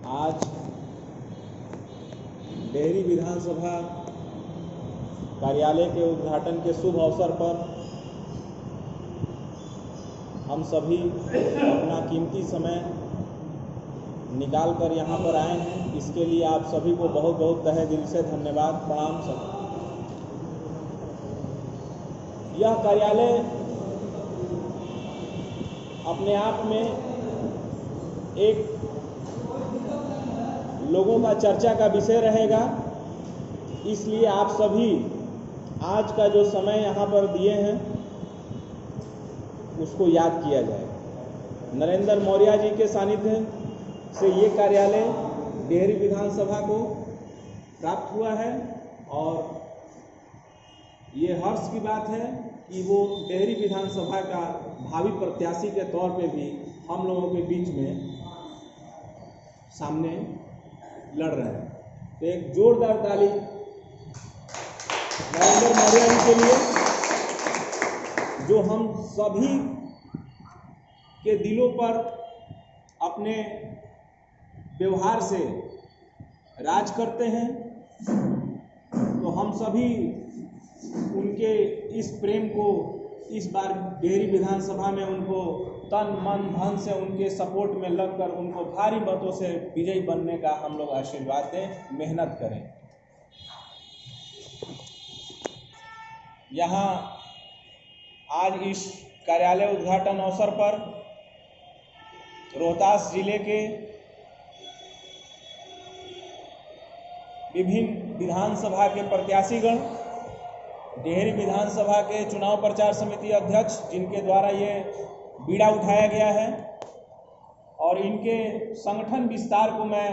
आज डेहरी विधानसभा कार्यालय के उद्घाटन के शुभ अवसर पर हम सभी अपना कीमती समय निकाल कर यहाँ पर आए हैं। इसके लिए आप सभी को बहुत बहुत तहे दिल से धन्यवाद, प्रणाम सब। यह कार्यालय अपने आप में एक लोगों का चर्चा का विषय रहेगा, इसलिए आप सभी आज का जो समय यहाँ पर दिए हैं उसको याद किया जाए। नरेंद्र मौर्य जी के सानिध्य से ये कार्यालय डेहरी विधानसभा को प्राप्त हुआ है और ये हर्ष की बात है कि वो डेहरी विधानसभा का भावी प्रत्याशी के तौर पे भी हम लोगों के बीच में सामने लड़ रहे हैं। तो एक जोरदार ताली नरेंद्र मौर्य जी के लिए, जो हम सभी के दिलों पर अपने व्यवहार से राज करते हैं। तो हम सभी उनके इस प्रेम को इस बार डेहरी विधानसभा में उनको तन मन धन से उनके सपोर्ट में लगकर उनको भारी मतों से विजयी बनने का हम लोग आशीर्वाद दें, मेहनत करें। यहाँ आज इस कार्यालय उद्घाटन अवसर पर रोहतास जिले के विभिन्न विधानसभा के प्रत्याशीगण, डेहरी विधानसभा के चुनाव प्रचार समिति अध्यक्ष जिनके द्वारा ये बीड़ा उठाया गया है, और इनके संगठन विस्तार को मैं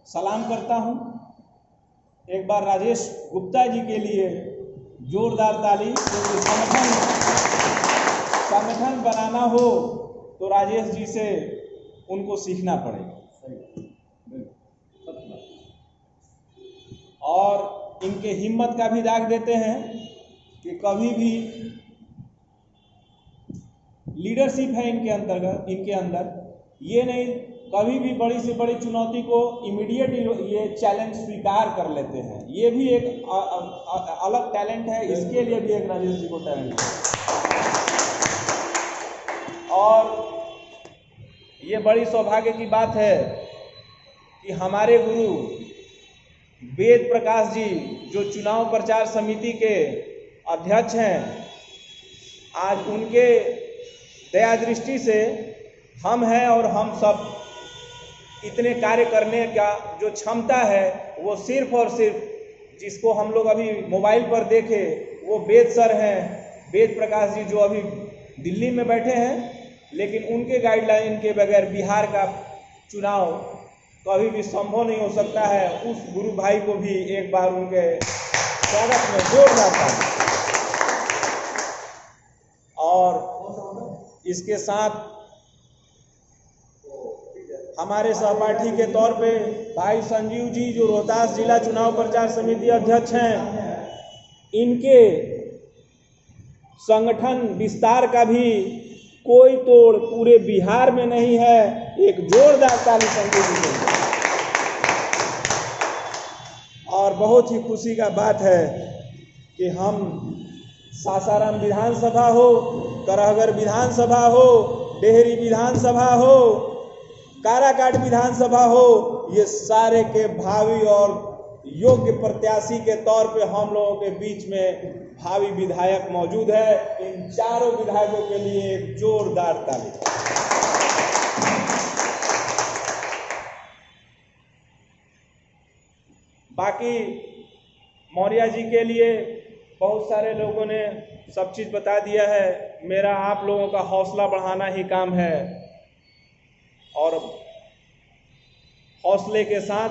सलाम करता हूं। एक बार राजेश गुप्ता जी के लिए जोरदार ताली, क्योंकि संगठन बनाना हो तो राजेश जी से उनको सीखना पड़ेगा। और इनके हिम्मत का भी दाग देते हैं कि कभी भी लीडरशिप है इनके अंदर ये नहीं, कभी भी बड़ी से बड़ी चुनौती को इमीडिएट ये चैलेंज स्वीकार कर लेते हैं। ये भी एक अलग टैलेंट है, इसके लिए भी एक राजेश जी को टैलेंट है। और ये बड़ी सौभाग्य की बात है कि हमारे गुरु वेद प्रकाश जी, जो चुनाव प्रचार समिति के अध्यक्ष हैं, आज उनके दया दृष्टि से हम हैं और हम सब इतने कार्य करने का जो क्षमता है वो सिर्फ और सिर्फ जिसको हम लोग अभी मोबाइल पर देखे वो वेद सर हैं, वेद प्रकाश जी, जो अभी दिल्ली में बैठे हैं, लेकिन उनके गाइडलाइन के बगैर बिहार का चुनाव कभी भी संभव नहीं हो सकता है। उस गुरु भाई को भी एक बार उनके स्वागत में जोरदार ताली। और इसके साथ हमारे सहपाठी के तौर पे भाई संजीव जी, जो रोहतास जिला चुनाव प्रचार समिति अध्यक्ष हैं, इनके संगठन विस्तार का भी कोई तोड़ पूरे बिहार में नहीं है। एक जोरदार ताली संजीव जी के लिए। और बहुत ही खुशी का बात है कि हम सासाराम विधानसभा हो, करहगर विधानसभा हो, डेहरी विधानसभा हो, काराकाट विधानसभा हो, ये सारे के भावी और योग्य प्रत्याशी के तौर पे हम लोगों के बीच में भावी विधायक मौजूद है। इन चारों विधायकों के लिए एक जोरदार ताली। बाकी मौर्य जी के लिए बहुत सारे लोगों ने सब चीज़ बता दिया है। मेरा आप लोगों का हौसला बढ़ाना ही काम है, और हौसले के साथ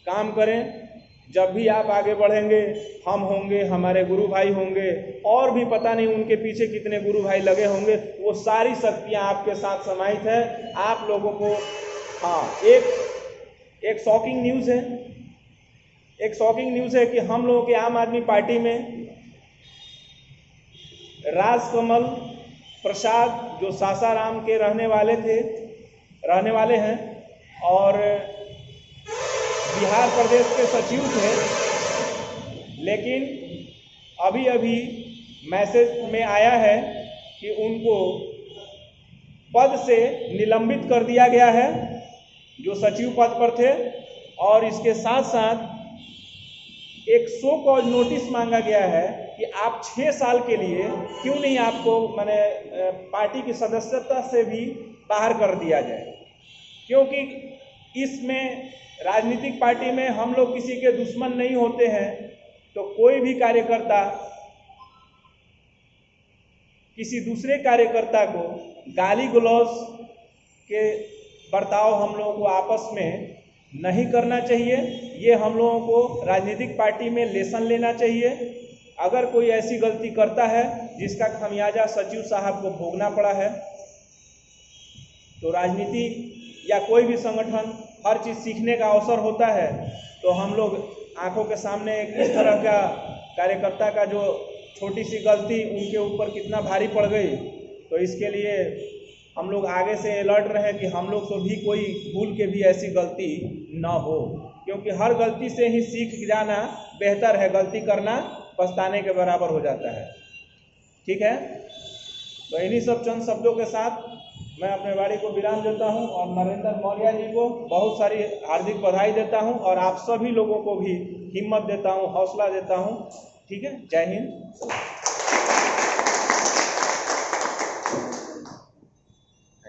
काम करें। जब भी आप आगे बढ़ेंगे, हम होंगे, हमारे गुरु भाई होंगे, और भी पता नहीं उनके पीछे कितने गुरु भाई लगे होंगे, वो सारी शक्तियाँ आपके साथ समाहित है। आप लोगों को एक शॉकिंग न्यूज़ है कि हम लोगों के आम आदमी पार्टी में राजकमल प्रसाद, जो सासाराम के रहने वाले हैं, और बिहार प्रदेश के सचिव थे, लेकिन अभी अभी मैसेज में आया है कि उनको पद से निलंबित कर दिया गया है, जो सचिव पद पर थे। और इसके साथ साथ एक शो कॉज नोटिस मांगा गया है कि आप 6 साल के लिए क्यों नहीं आपको माने पार्टी की सदस्यता से भी बाहर कर दिया जाए, क्योंकि इसमें राजनीतिक पार्टी में हम लोग किसी के दुश्मन नहीं होते हैं। तो कोई भी कार्यकर्ता किसी दूसरे कार्यकर्ता को गाली गलौज के बर्ताव हम लोगों को आपस में नहीं करना चाहिए। ये हम लोगों को राजनीतिक पार्टी में लेसन लेना चाहिए। अगर कोई ऐसी गलती करता है जिसका खामियाजा सचिव साहब को भोगना पड़ा है, तो राजनीति या कोई भी संगठन हर चीज़ सीखने का अवसर होता है। तो हम लोग आंखों के सामने किस तरह का कार्यकर्ता का जो छोटी सी गलती उनके ऊपर कितना भारी पड़ गई, तो इसके लिए हम लोग आगे से अलर्ट रहे कि हम लोग से भी कोई भूल के भी ऐसी गलती न हो, क्योंकि हर गलती से ही सीख जाना बेहतर है, गलती करना पछताने के बराबर हो जाता है। ठीक है, तो इन्हीं सब चंद शब्दों के साथ मैं अपने वाणी को विराम देता हूं और नरेंद्र मौर्य जी को बहुत सारी हार्दिक बधाई देता हूं और आप सभी लोगों को भी हिम्मत देता हूं, हौसला देता हूं। ठीक है, जय हिंद।